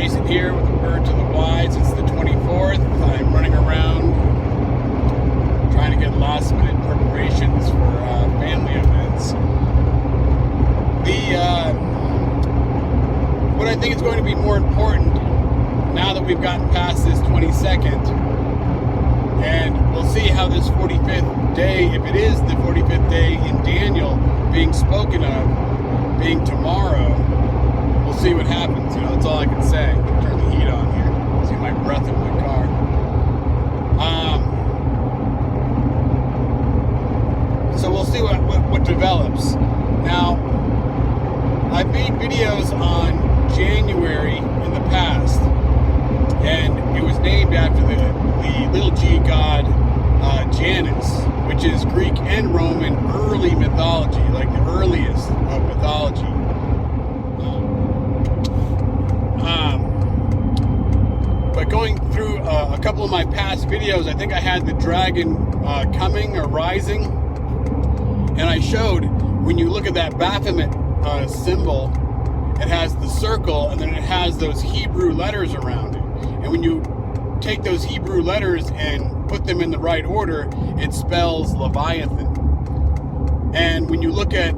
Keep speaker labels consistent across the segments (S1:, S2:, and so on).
S1: Jason here with the Bird to the Wise. It's the 24th. I'm running around trying to get last minute preparations for family events. What I think is going to be more important now that we've gotten past this 22nd, and we'll see how this 45th day, if it is the 45th day in Daniel being spoken of, being tomorrow, we'll see what happens. You know, that's all I can say. Turn the heat on here. See my breath in my car. So we'll see what develops. Now, I've made videos on January in the past, and it was named after the little g god Janus, which is Greek and Roman early mythology, like the earliest of mythology. But going through a couple of my past videos, I think I had the dragon coming or rising, and I showed when you look at that Baphomet symbol, it has the circle and then it has those Hebrew letters around it. And when you take those Hebrew letters and put them in the right order, it spells Leviathan. And when you look at,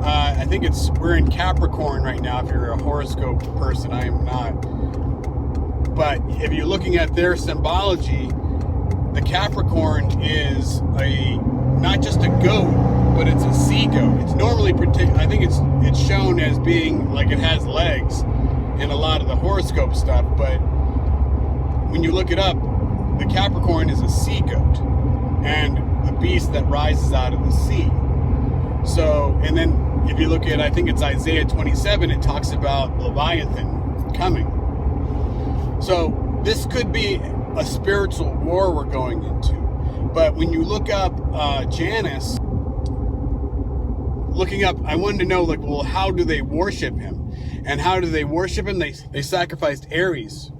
S1: I think we're in Capricorn right now. If you're a horoscope person, I am not. But if you're looking at their symbology, the Capricorn is not just a goat, but it's a sea goat. It's normally I think it's shown as being like it has legs in a lot of the horoscope stuff, but when you look it up, the Capricorn is a sea goat and the beast that rises out of the sea. So, and then if you look at, I think it's Isaiah 27, it talks about Leviathan coming. So this could be a spiritual war we're going into. But when you look up Janus, I wanted to know, like, well, how do they worship him? And how do they worship him? They sacrificed Aries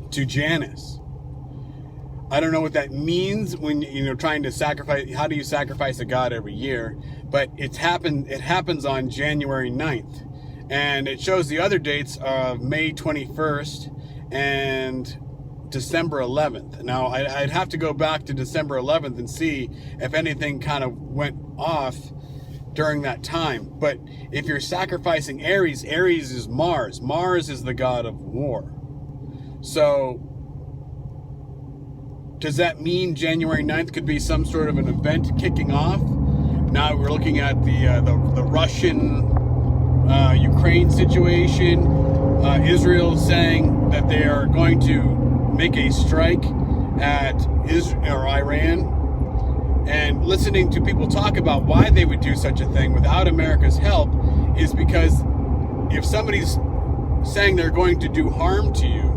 S1: to Janus. I don't know what that means when trying to sacrifice. How do you sacrifice a god every year? But it happens on January 9th. And it shows the other dates of May 21st and December 11th. Now, I'd have to go back to December 11th and see if anything kind of went off during that time. But if you're sacrificing Aries, Aries is Mars. Mars is the god of war. So, does that mean January 9th could be some sort of an event kicking off? Now we're looking at the Russian Ukraine situation. Israel saying that they are going to make a strike at Iran, and listening to people talk about why they would do such a thing without America's help is because if somebody's saying they're going to do harm to you,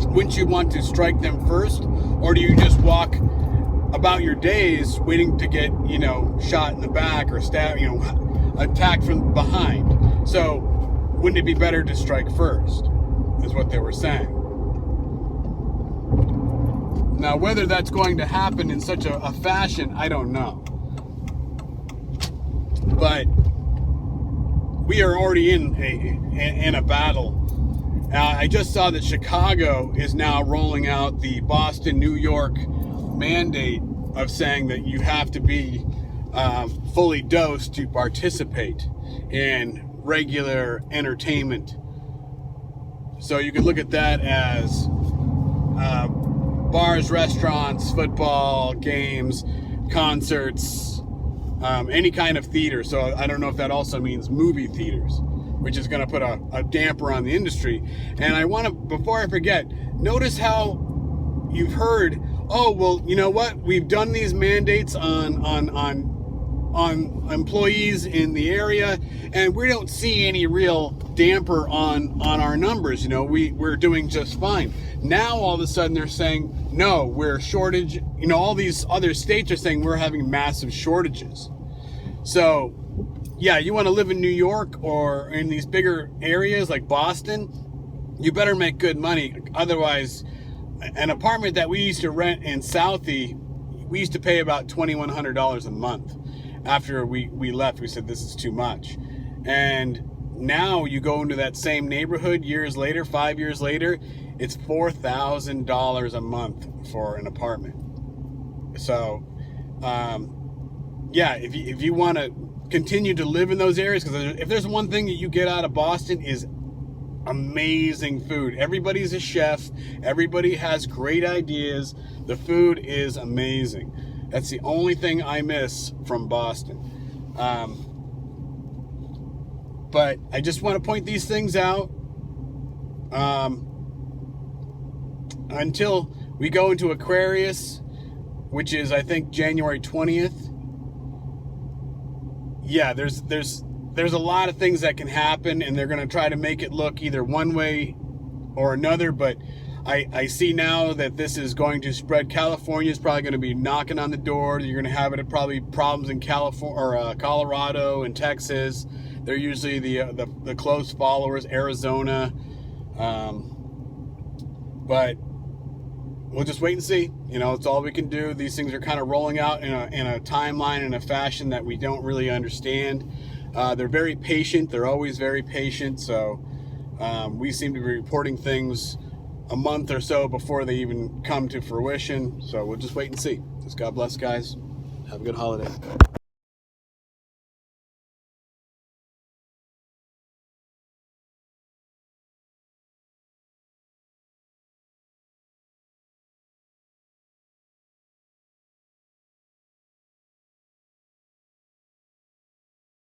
S1: wouldn't you want to strike them first? Or do you just walk about your days waiting to get, shot in the back or stabbed, attacked from behind? So wouldn't it be better to strike first, is what they were saying. Now, whether that's going to happen in such a fashion, I don't know. But we are already in a battle. I just saw that Chicago is now rolling out the Boston, New York mandate of saying that you have to be fully dosed to participate in regular entertainment. So you can look at that as bars, restaurants, football, games, concerts, any kind of theater. So I don't know if that also means movie theaters, which is going to put a damper on the industry. And I want to, before I forget, notice how you've heard, oh, well, you know what? We've done these mandates on employees in the area, and we don't see any real damper on our numbers. We're doing just fine. Now all of a sudden they're saying, no, we're shortage. All these other states are saying we're having massive shortages. So yeah, you want to live in New York or in these bigger areas like Boston, you better make good money. Otherwise, an apartment that we used to rent in Southie, we used to pay about $2,100 a month. After we left, we said this is too much. And now you go into that same neighborhood years later, 5 years later, it's $4,000 a month for an apartment. So, yeah, if you want to continue to live in those areas, because if there's one thing that you get out of Boston is amazing food. Everybody's a chef. Everybody has great ideas. The food is amazing. That's the only thing I miss from Boston. But I just want to point these things out. Until we go into Aquarius, which is, I think, January 20th. Yeah, there's a lot of things that can happen, and they're going to try to make it look either one way or another, but I see now that this is going to spread. California is probably going to be knocking on the door. You're going to have it probably problems in California or Colorado and Texas. They're usually the close followers. Arizona, but we'll just wait and see. You know, it's all we can do. These things are kind of rolling out in a timeline, in a fashion that we don't really understand. They're very patient. They're always very patient. So we seem to be reporting things a month or so before they even come to fruition. So we'll just wait and see. Just God bless, guys. Have a good holiday.